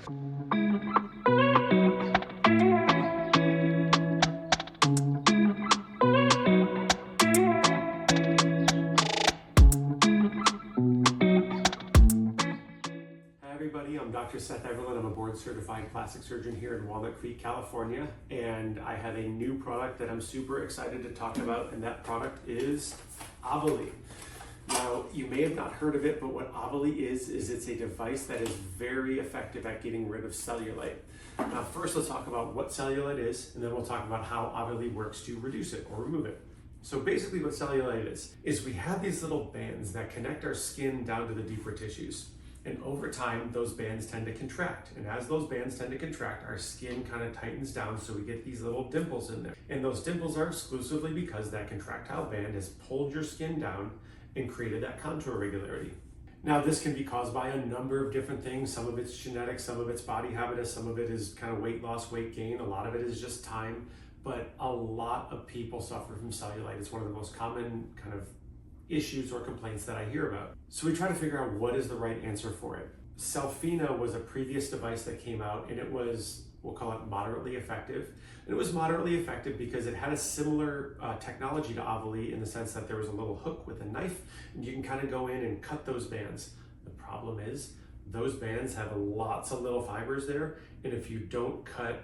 Everybody, I'm Dr. Seth Eberlin. I'm a board certified plastic surgeon here in Walnut Creek, California, and I have a new product that I'm super excited to talk about, and that product is Aveli. Now, you may have not heard of it, but what Aveli is it's a device that is very effective at getting rid of cellulite. Now, first let's talk about what cellulite is, and then we'll talk about how Aveli works to reduce it or remove it. So basically what cellulite is we have these little bands that connect our skin down to the deeper tissues. And over time, those bands tend to contract. And as those bands tend to contract, our skin kind of tightens down, so we get these little dimples in there. And those dimples are exclusively because that contractile band has pulled your skin down and created that contour irregularity. Now, this can be caused by a number of different things. Some of it's genetic, some of it's body habitus, some of it is kind of weight loss, weight gain. A lot of it is just time, but a lot of people suffer from cellulite. It's one of the most common kind of issues or complaints that I hear about. So we try to figure out what is the right answer for it. Selfina was a previous device that came out, and it was, we'll call it moderately effective. And it was moderately effective because it had a similar technology to Aveli in the sense that there was a little hook with a knife, and you can kind of go in and cut those bands. The problem is those bands have lots of little fibers there, and if you don't cut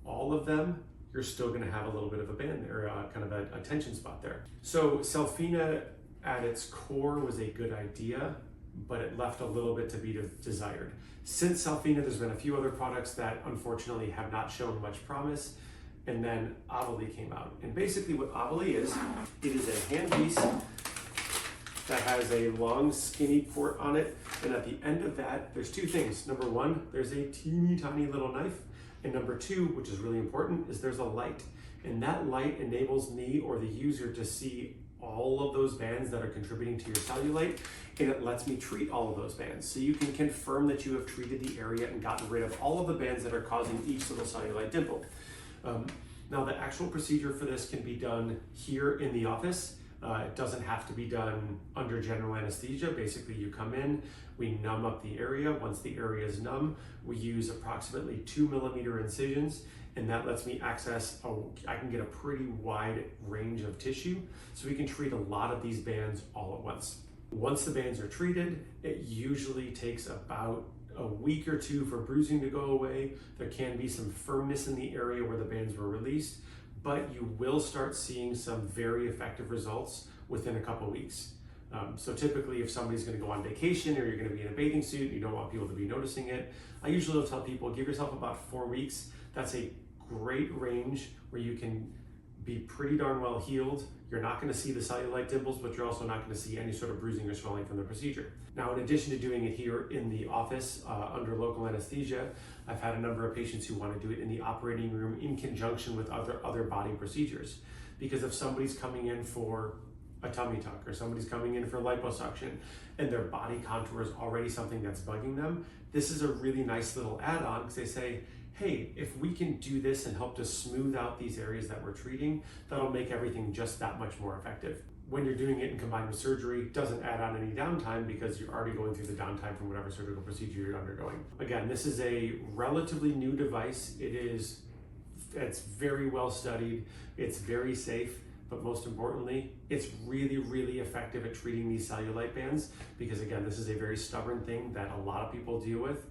all of them, you're still going to have a little bit of a band there, kind of a tension spot there. So Selfina at its core was a good idea, but it left a little bit to be desired. Since Selfina, there's been a few other products that unfortunately have not shown much promise, and then Aveli came out. And basically what Aveli is, it is a handpiece that has a long skinny port on it, and at the end of that, there's two things. Number one, there's a teeny tiny little knife, and number two, which is really important, is there's a light. And that light enables me or the user to see all of those bands that are contributing to your cellulite, and it lets me treat all of those bands. So you can confirm that you have treated the area and gotten rid of all of the bands that are causing each little cellulite dimple. Now the actual procedure for this can be done here in the office. It doesn't have to be done under general anesthesia. Basically, you come in, we numb up the area. Once the area is numb, we use approximately 2mm incisions, and that lets me access, I can get a pretty wide range of tissue, so we can treat a lot of these bands all at once. Once the bands are treated, it usually takes about a week or two for bruising to go away. There can be some firmness in the area where the bands were released, but you will start seeing some very effective results within a couple weeks. So typically if somebody's gonna go on vacation or you're gonna be in a bathing suit and you don't want people to be noticing it, I usually will tell people, give yourself about 4 weeks. That's a great range where you can be pretty darn well healed. You're not gonna see the cellulite dimples, but you're also not gonna see any sort of bruising or swelling from the procedure. Now, in addition to doing it here in the office under local anesthesia, I've had a number of patients who want to do it in the operating room in conjunction with other body procedures. Because if somebody's coming in for a tummy tuck or somebody's coming in for liposuction and their body contour is already something that's bugging them, this is a really nice little add-on because they say, hey, if we can do this and help to smooth out these areas that we're treating, that'll make everything just that much more effective. When you're doing it and combined with surgery, it doesn't add on any downtime because you're already going through the downtime from whatever surgical procedure you're undergoing. Again, this is a relatively new device. It's very well studied, it's very safe, but most importantly, it's really, really effective at treating these cellulite bands because again, this is a very stubborn thing that a lot of people deal with.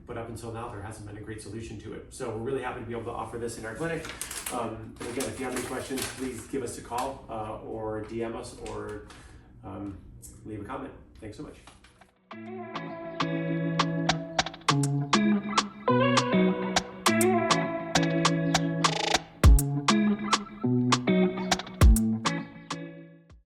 But up until now, there hasn't been a great solution to it. So we're really happy to be able to offer this in our clinic. And again, if you have any questions, please give us a call or DM us or leave a comment. Thanks so much.